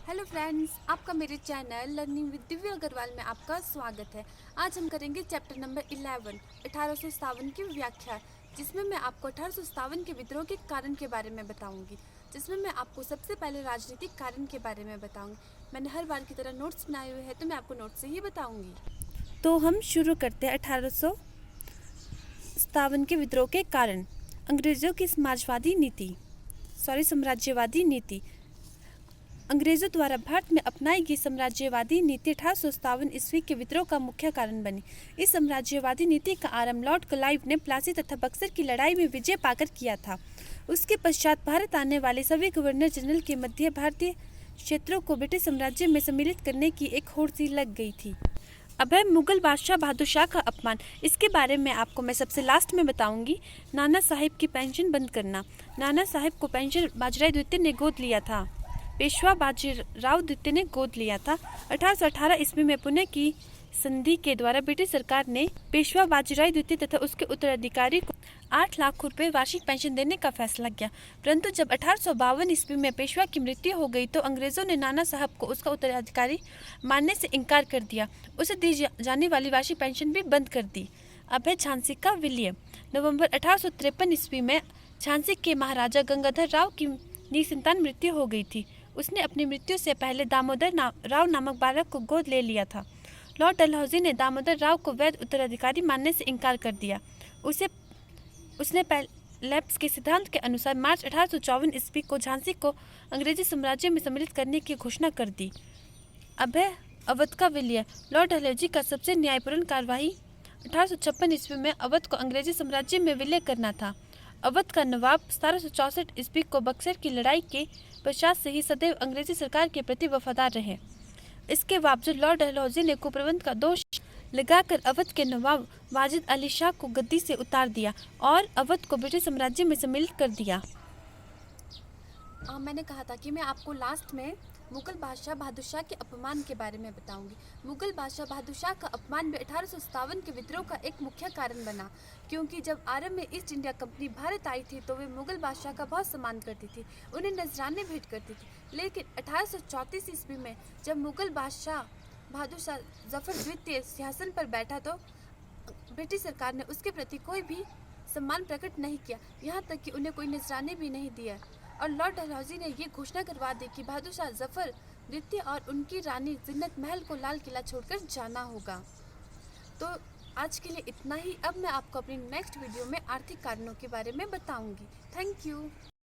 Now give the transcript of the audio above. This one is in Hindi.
हेलो फ्रेंड्स, आपका मेरे channel learning with Divya Agrawal में आपका स्वागत है। आज हम करेंगे चैप्टर नंबर 11 1857 की व्याख्या, जिसमें मैं आपको 1857 के विद्रोह के कारण के बारे में बताऊंगी। जिसमें मैं आपको सबसे पहले राजनीतिक कारण के बारे में बताऊंगी। मैंने हर बार की तरह नोट्स बनाए हुए हैं, तो मैं आपको नोट्स से ही बताऊंगी। तो हम शुरू करते हैं 1857 के विद्रोह के कारण। अंग्रेजों की साम्राज्यवादी नीति। अंग्रेजों द्वारा भारत में अपनाई गई साम्राज्यवादी नीति 1857 ईस्वी के विद्रोह का मुख्य कारण बनी। इस साम्राज्यवादी नीति का आरंभ लॉर्ड क्लाइव ने प्लासी तथा बक्सर की लड़ाई में विजय पाकर किया था। उसके पश्चात भारत आने वाले सभी गवर्नर जनरल के मध्य भारतीय क्षेत्रों को ब्रिटिश साम्राज्य में सम्मिलित करने की एक होड़ सी लग गई थी। अब है मुगल बादशाह बहादुर शाह का अपमान। इसके बारे में आपको मैं सबसे लास्ट में बताऊंगी। नाना साहिब की पेंशन बंद करना। नाना साहिब को पेंशन बाजीराव द्वितीय ने गोद लिया था। पेशवा बाजीराव द्वितीय ने गोद लिया था। 1818 ईस्वी में पुणे की संधि के द्वारा ब्रिटिश सरकार ने पेशवा बाजीराव द्वितीय तथा उसके उत्तराधिकारी को 8 लाख रुपए वार्षिक पेंशन देने का फैसला किया। परंतु जब 1852 ईस्वी में पेशवा की मृत्यु हो गई तो अंग्रेजों ने नाना साहब को उसका उत्तराधिकारी मानने से इनकार कर दिया। उसे दी जाने वाली वार्षिक पेंशन भी बंद कर दी। अब है झांसी का विलय। नवंबर 1853 ईस्वी में झांसी के महाराजा गंगाधर राव की निसंतान मृत्यु हो गई थी। उसने अपनी मृत्यु से पहले दामोदर राव नामक बालक को गोद ले लिया था। लॉर्ड डलहौजी ने दामोदर राव को वैध उत्तराधिकारी मानने से इनकार कर दिया। उसने लैप्स के सिद्धांत के अनुसार मार्च 1854 ईस्वी को झांसी को अंग्रेजी साम्राज्य में सम्मिलित करने की घोषणा कर दी। अब है अवध का विलय। लॉर्ड डलहौजी का सबसे न्यायपूर्ण कार्यवाही 1856 ईस्वी में अवध को अंग्रेजी साम्राज्य में विलय करना था। अवध का नवाब 1764 ईस्वी को बक्सर की लड़ाई के पश्चात से ही सदैव अंग्रेजी सरकार के प्रति वफादार रहे। इसके बावजूद लॉर्ड डलहौजी ने कुप्रबंध का दोष लगाकर अवध के नवाब वाजिद अली शाह को गद्दी से उतार दिया और अवध को ब्रिटिश साम्राज्य में सम्मिलित कर दिया। मैंने कहा था कि मैं आपको लास्ट में मुगल बादशाह बहादुर शाह के अपमान के बारे में बताऊंगी। मुगल बादशाह बहादुर शाह का अपमान भी 1857 के विद्रोह का एक मुख्य कारण बना, क्योंकि जब आरंभ में ईस्ट इंडिया कंपनी भारत आई थी तो वे मुगल बादशाह का बहुत सम्मान करती थी, उन्हें नजराने भेंट करती थी। लेकिन 1834 ईस्वी में जब मुगल बादशाह बहादुर शाह जफर द्वितीय सिंहासन पर बैठा तो ब्रिटिश सरकार ने उसके प्रति कोई भी सम्मान प्रकट नहीं किया, यहाँ तक कि उन्हें कोई नजराने भी नहीं दिया। और लॉर्ड डलहौजी ने ये घोषणा करवा दी कि बहादुर शाह जफर द्वितीय और उनकी रानी जिन्नत महल को लाल किला छोड़कर जाना होगा। तो आज के लिए इतना ही। अब मैं आपको अपनी नेक्स्ट वीडियो में आर्थिक कारणों के बारे में बताऊंगी। Thank you.